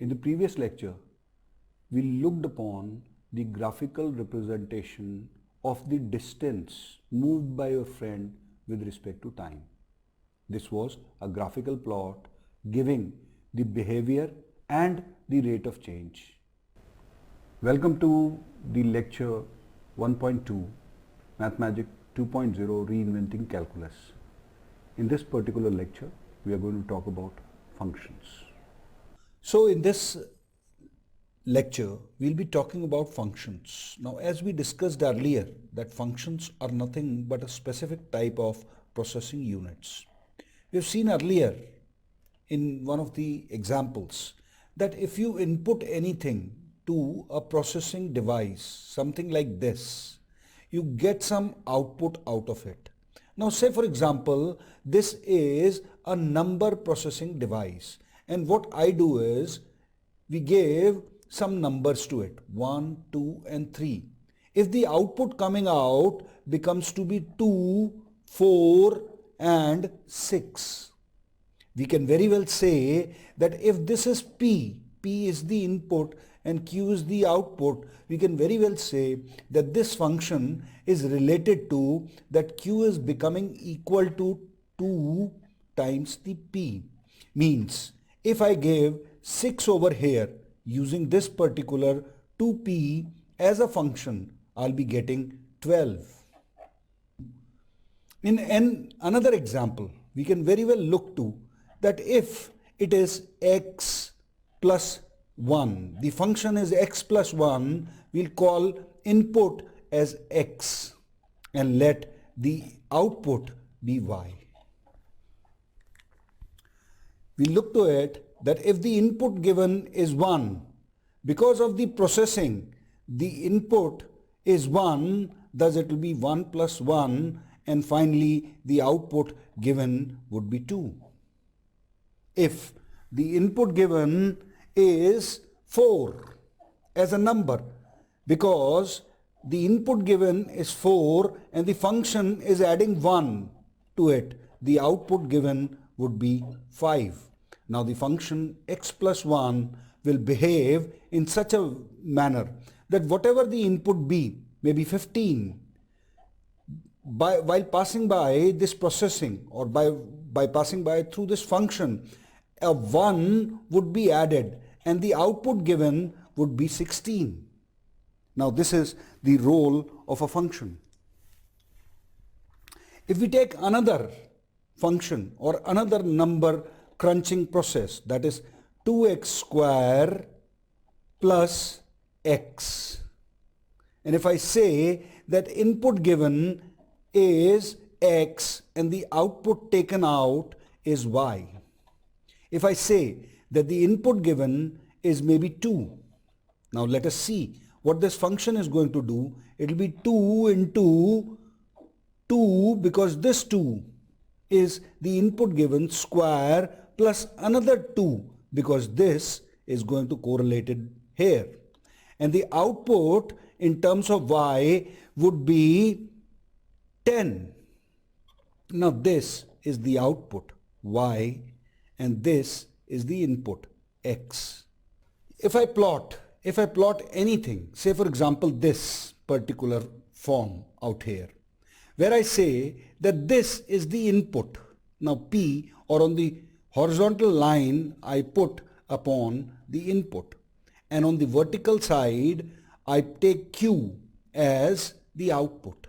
In the previous lecture, we looked upon the graphical representation of the distance moved by a friend with respect to time. This was a graphical plot giving the behavior and the rate of change. Welcome to the lecture 1.2 Mathemagic 2.0 Reinventing Calculus. In this particular lecture, we are going to talk about functions. So in this lecture, we'll be talking about functions. Now, as we discussed earlier, that functions are nothing but a specific type of processing units. We've seen earlier in one of the examples that if you input anything to a processing device, something like this, you get some output out of it. Now say for example, this is a number processing device, and what I do is we give some numbers to it, 1, 2 and 3. If the output coming out becomes to be 2, 4 and 6, we can very well say that if this is P is the input and Q is the output, we can very well say that this function is related to that Q is becoming equal to 2 times the P. Means if I give 6 over here using this particular 2P as a function, I'll be getting 12. In another example, we can very well look to that if it is x plus 1, the function is x plus 1, we'll call input as x and let the output be y. We look to it that if the input given is 1, because of the processing, the input is 1, thus it will be 1 plus 1, and finally the output given would be 2. If the input given is 4 as a number, because the input given is 4 and the function is adding 1 to it, the output given would be 5. Now the function x plus 1 will behave in such a manner that whatever the input be, maybe 15, while passing by this processing or by passing by through this function, a 1 would be added and the output given would be 16. Now this is the role of a function. If we take another function or another number crunching process, that is 2x square plus x, and if I say that input given is x and the output taken out is y. If I say that the input given is maybe 2, now let us see what this function is going to do. It will be 2 into 2, because this 2 is the input given, square plus another 2, because this is going to correlate it here. And the output in terms of y would be 10. Now this is the output, y, and this is the input, x. If I plot anything, say for example this particular form out here, where I say that this is the input. Now P, or on the horizontal line, I put upon the input, and on the vertical side I take Q as the output.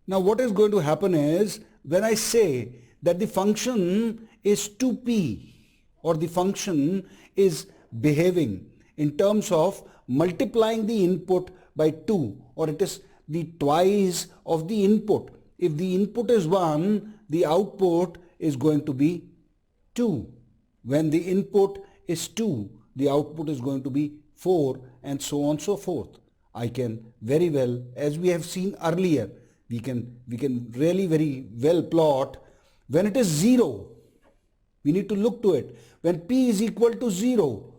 Now what is going to happen is, when I say that the function is 2p, or the function is behaving in terms of multiplying the input by 2, or it is the twice of the input. If the input is 1, the output is going to be 2. When the input is 2, the output is going to be 4, and so on and so forth. I can very well, as we have seen earlier, we can really very well plot when it is 0. We need to look to it. When p is equal to 0,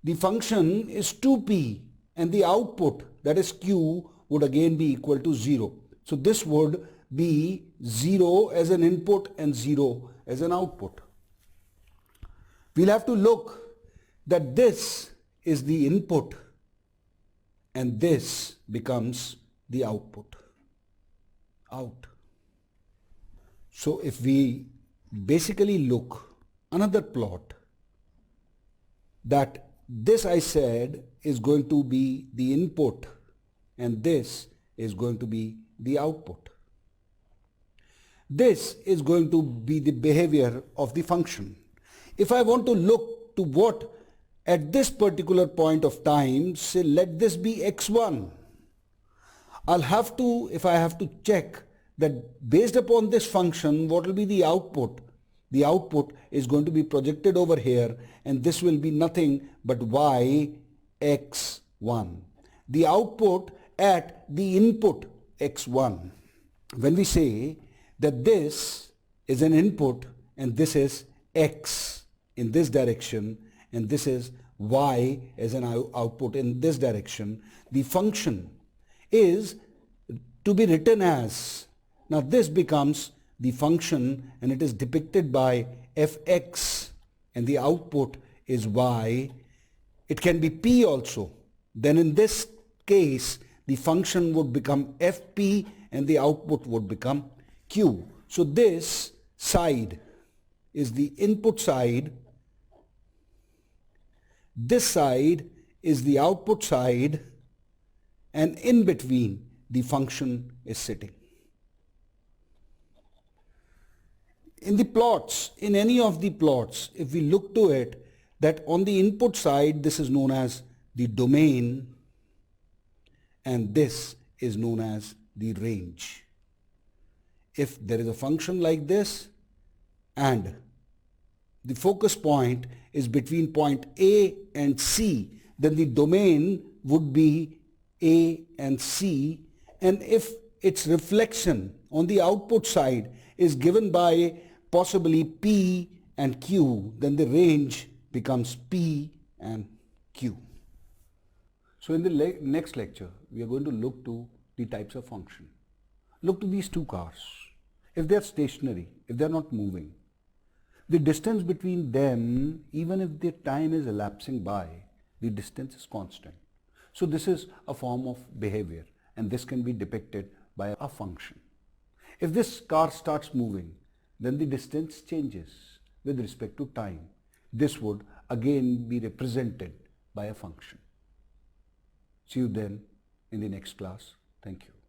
the function is 2p and the output, that is q, would again be equal to 0. So this would be 0 as an input and 0 as an output. We'll have to look that this is the input and this becomes the output. Out. So if we basically look another plot, that this I said is going to be the input and this is going to be the output. This is going to be the behavior of the function. If I want to look to what at this particular point of time, say let this be x1, I'll have to, if I have to check that based upon this function, what will be the output? The output is going to be projected over here and this will be nothing but y x1. The output at the input x1. When we say that this is an input and this is x in this direction and this is y as an output in this direction, the function is to be written as, now this becomes the function and it is depicted by fx and the output is y. It can be p also. Then in this case the function would become fp and the output would become q. So this side is the input side, this side is the output side, and in between the function is sitting. In the plots, in any of the plots, if we look to it, that on the input side this is known as the domain and this is known as the range. If there is a function like this and the focus point is between point A and C, then the domain would be A and C, and if its reflection on the output side is given by possibly P and Q, then the range becomes P and Q. So in the next lecture, we are going to look to the types of function. Look to these two cars. If they are stationary, if they are not moving, the distance between them, even if the time is elapsing by, the distance is constant. So this is a form of behavior and this can be depicted by a function. If this car starts moving, then the distance changes with respect to time. This would again be represented by a function. See you then in the next class. Thank you.